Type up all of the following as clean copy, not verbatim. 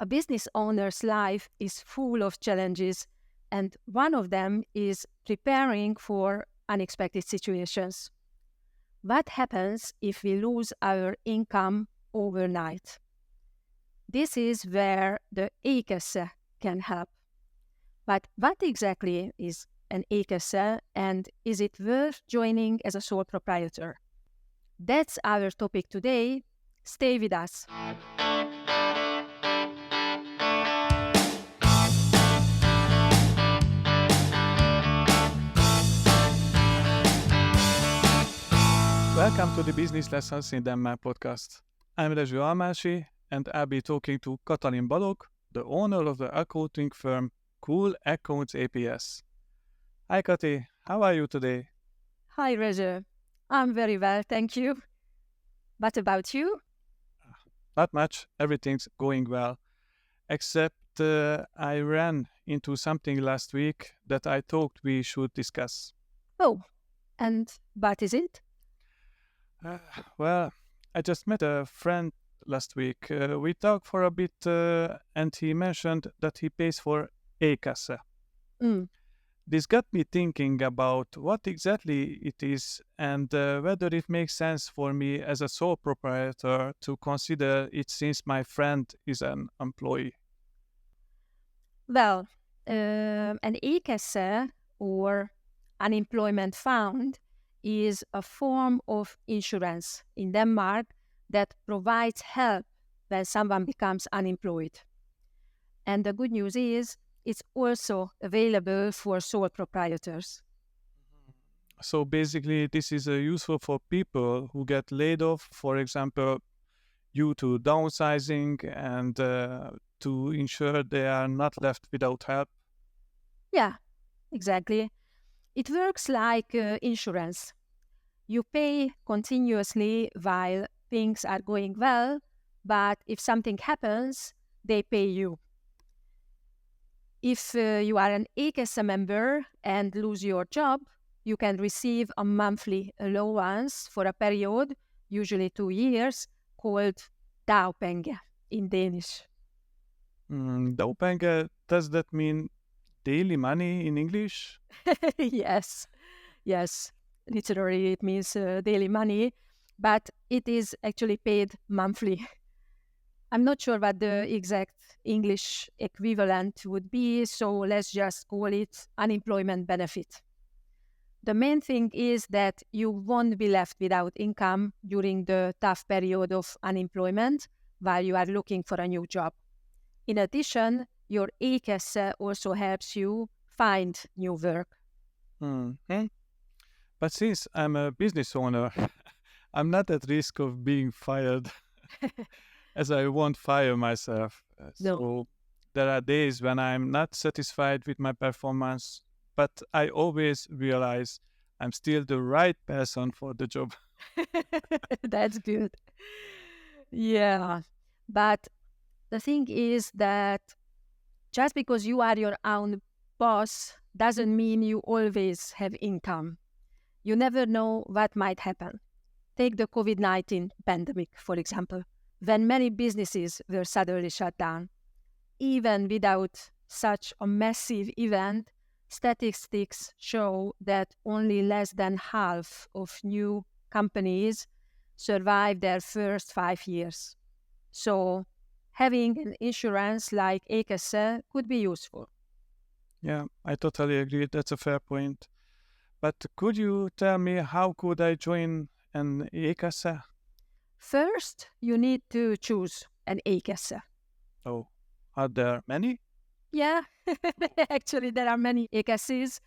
A business owner's life is full of challenges, and one of them is preparing for unexpected situations. What happens if we lose our income overnight? This is where the A-kasse can help. But what exactly is an A-kasse, and is it worth joining as a sole proprietor? That's our topic today. Stay with us. Welcome to the Business Lessons in Denmark podcast. I'm Rezső and I'll be talking to Katalin Balog, the owner of the accounting firm Cool Accounts ApS. Hi Kati, how are you today? Hi Rezső, I'm very well, thank you. What about you? Not much, everything's going well. Except I ran into something last week that I thought we should discuss. Oh, and what is it? Well, I just met a friend last week. We talked for a bit and he mentioned that he pays for A-kasse. This got me thinking about what exactly it is and whether it makes sense for me as a sole proprietor to consider it since my friend is an employee. Well, an A-kasse or unemployment fund is a form of insurance in Denmark that provides help when someone becomes unemployed. And the good news is it's also available for sole proprietors. So basically, this is useful for people who get laid off, for example, due to downsizing and to ensure they are not left without help. Yeah, exactly. It works like insurance. You pay continuously while things are going well, but if something happens, they pay you. If you are an A-kasse member and lose your job, you can receive a monthly allowance for a period, usually 2 years, called dagpenge in Danish. Dagpenge, does that mean daily money in English? Yes. Literally, it means daily money, but it is actually paid monthly. I'm not sure what the exact English equivalent would be, so let's just call it unemployment benefit. The main thing is that you won't be left without income during the tough period of unemployment while you are looking for a new job. In addition, your A-kasse also helps you find new work. But since I'm a business owner, I'm not at risk of being fired, as I won't fire myself. No. So there are days when I'm not satisfied with my performance, but I always realize I'm still the right person for the job. That's good. Yeah, but the thing is that just because you are your own boss doesn't mean you always have income. You never know what might happen. Take the COVID-19 pandemic, for example, when many businesses were suddenly shut down. Even without such a massive event, statistics show that only less than half of new companies survive their first 5 years. So having an insurance like A-kasse could be useful. Yeah, I totally agree. That's a fair point. But could you tell me how could I join an A-kasse? First, you need to choose an A-kasse. Oh, are there many? Yeah, actually there are many A-kasses,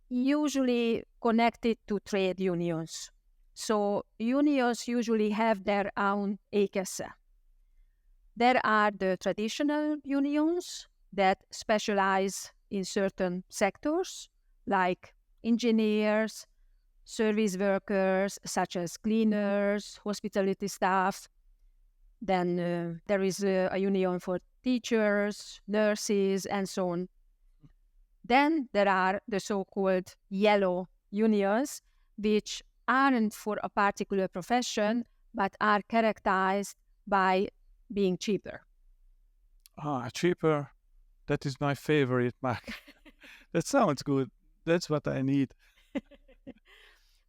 usually connected to trade unions. So unions usually have their own A-kasse. There are the traditional unions that specialize in certain sectors, like engineers, service workers, such as cleaners, hospitality staff. Then there is a union for teachers, nurses, and so on. Then there are the so-called yellow unions, which aren't for a particular profession, but are characterized by being cheaper. Cheaper. That is my favorite, Mac. That sounds good. That's what I need.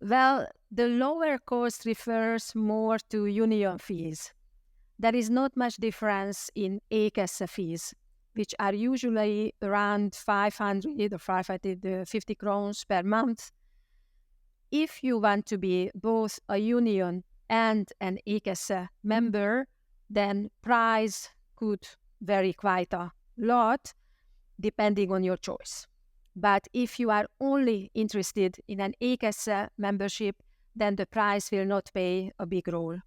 Well, the lower cost refers more to union fees. There is not much difference in A-kasse fees, which are usually around 500 or 550 crowns per month. If you want to be both a union and an A-kasse member, then price could vary quite a lot depending on your choice. But if you are only interested in an A-kasse membership, then the price will not play a big role.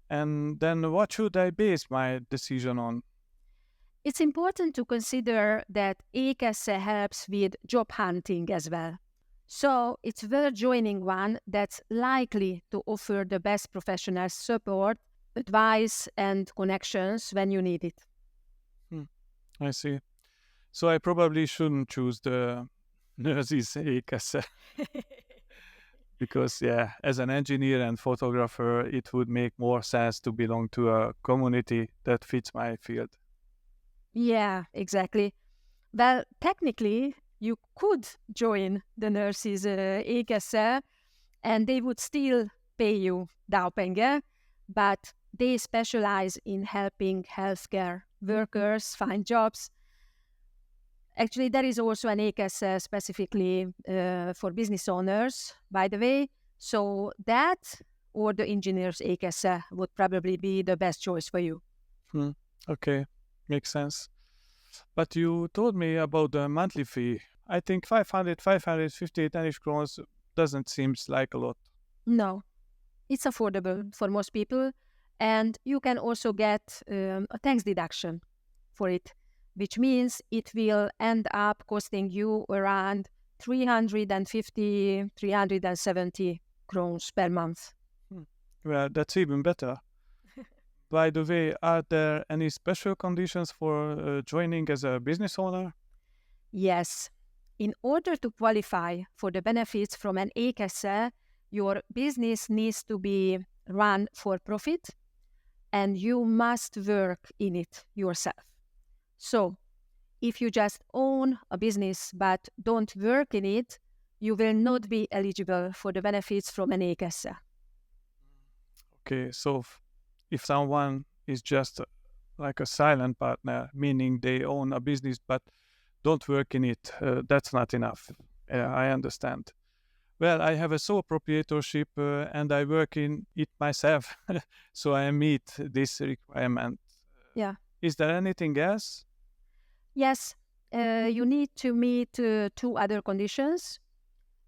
And then what should I base my decision on? It's important to consider that A-kasse helps with job hunting as well. So it's worth joining one that's likely to offer the best professional support, advice, and connections when you need it. I see. So I probably shouldn't choose the nurses A-kasse. Because, as an engineer and photographer, it would make more sense to belong to a community that fits my field. Yeah, exactly. Well, technically, you could join the nurses A-kasse and they would still pay you dagpengar, but they specialize in helping healthcare workers find jobs. Actually, there is also an A-kasse specifically for business owners, by the way. So that or the engineer's A-kasse would probably be the best choice for you. Okay, makes sense. But you told me about the monthly fee. I think 550 Danish crowns doesn't seem like a lot. No, it's affordable for most people. And you can also get a tax deduction for it, which means it will end up costing you around 350, 370 crowns per month. Well, that's even better. By the way, are there any special conditions for joining as a business owner? Yes. In order to qualify for the benefits from an A-kasse, your business needs to be run for profit and you must work in it yourself. So, if you just own a business but don't work in it, you will not be eligible for the benefits from an A-kasse. Okay, so if someone is just like a silent partner, meaning they own a business but don't work in it, that's not enough. I understand. Well, I have a sole proprietorship and I work in it myself, so I meet this requirement. Yeah. Is there anything else? Yes, you need to meet two other conditions.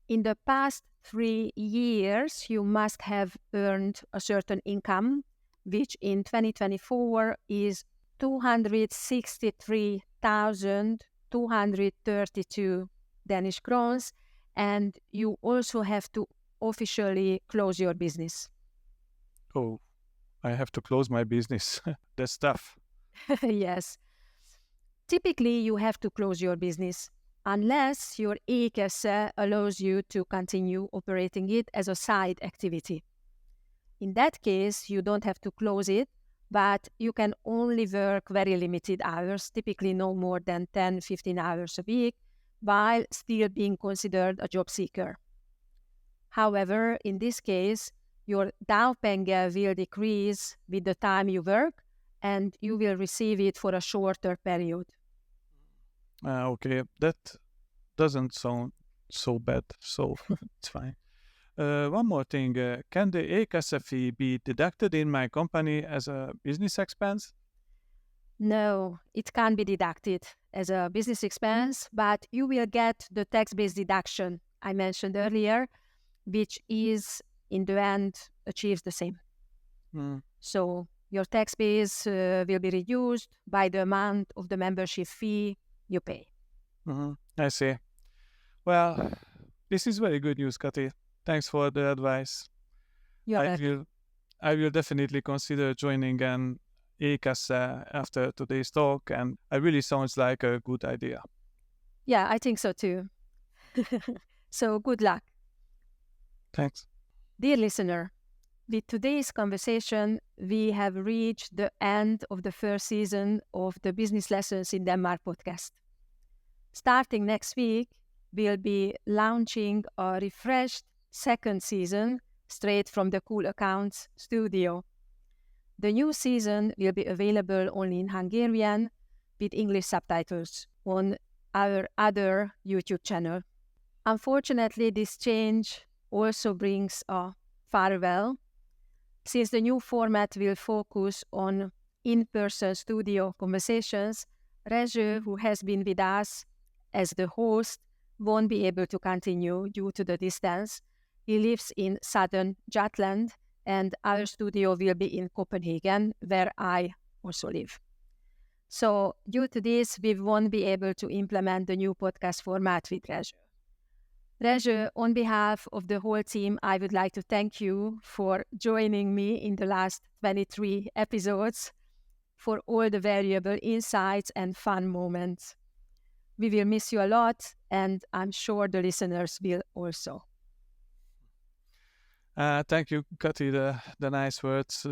In the past 3 years, you must have earned a certain income, which in 2024 is 263,232 Danish crowns, and you also have to officially close your business. Oh, I have to close my business. That's tough. Yes. Typically, you have to close your business unless your A-kasse allows you to continue operating it as a side activity. In that case, you don't have to close it, but you can only work very limited hours, typically no more than 10-15 hours a week, while still being considered a job seeker. However, in this case, your dagpengar will decrease with the time you work, and you will receive it for a shorter period. Okay, that doesn't sound so bad, so it's fine. One more thing, can the A-kasse fee be deducted in my company as a business expense? No, it can't be deducted as a business expense, but you will get the tax-based deduction I mentioned earlier, which is, in the end, achieves the same. So your tax base will be reduced by the amount of the membership fee you pay. I see. Well, this is very good news, Kati. Thanks for the advice. I will definitely consider joining an A-kasse after today's talk, and it really sounds like a good idea. Yeah, I think so too. So good luck. Thanks. Dear listener, With today's conversation, we have reached the end of the first season of the Business Lessons in Denmark podcast. Starting next week, we'll be launching a refreshed second season straight from the Cool Accounts studio. The new season will be available only in Hungarian with English subtitles on our other YouTube channel. Unfortunately, this change also brings a farewell, since the new format will focus on in-person studio conversations. Rezső, who has been with us as the host, won't be able to continue due to the distance. He lives in southern Jutland, and our studio will be in Copenhagen, where I also live. So due to this, we won't be able to implement the new podcast format with Rezső. Rezső, on behalf of the whole team, I would like to thank you for joining me in the last 23 episodes, for all the valuable insights and fun moments. We will miss you a lot, and I'm sure the listeners will also. Thank you, Kati, the nice words.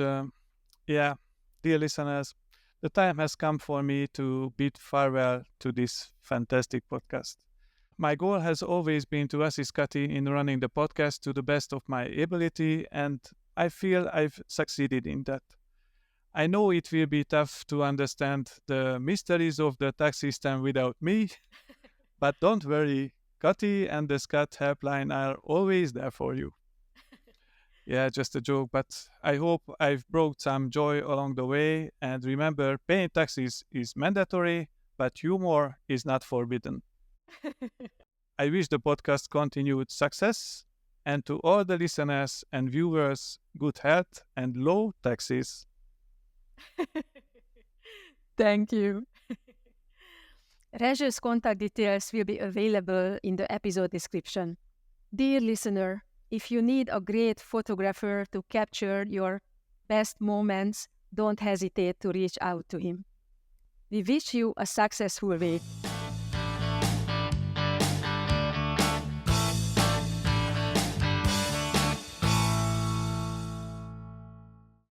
Dear listeners, the time has come for me to bid farewell to this fantastic podcast. My goal has always been to assist Kati in running the podcast to the best of my ability, and I feel I've succeeded in that. I know it will be tough to understand the mysteries of the tax system without me, but don't worry, Kati and the Skat helpline are always there for you. Yeah, just a joke, but I hope I've brought some joy along the way, and remember, paying taxes is mandatory, but humor is not forbidden. I wish the podcast continued success, and to all the listeners and viewers, good health and low taxes. Thank you. Rezső's contact details will be available in the episode description. Dear listener, if you need a great photographer to capture your best moments, don't hesitate to reach out to him. We wish you a successful week.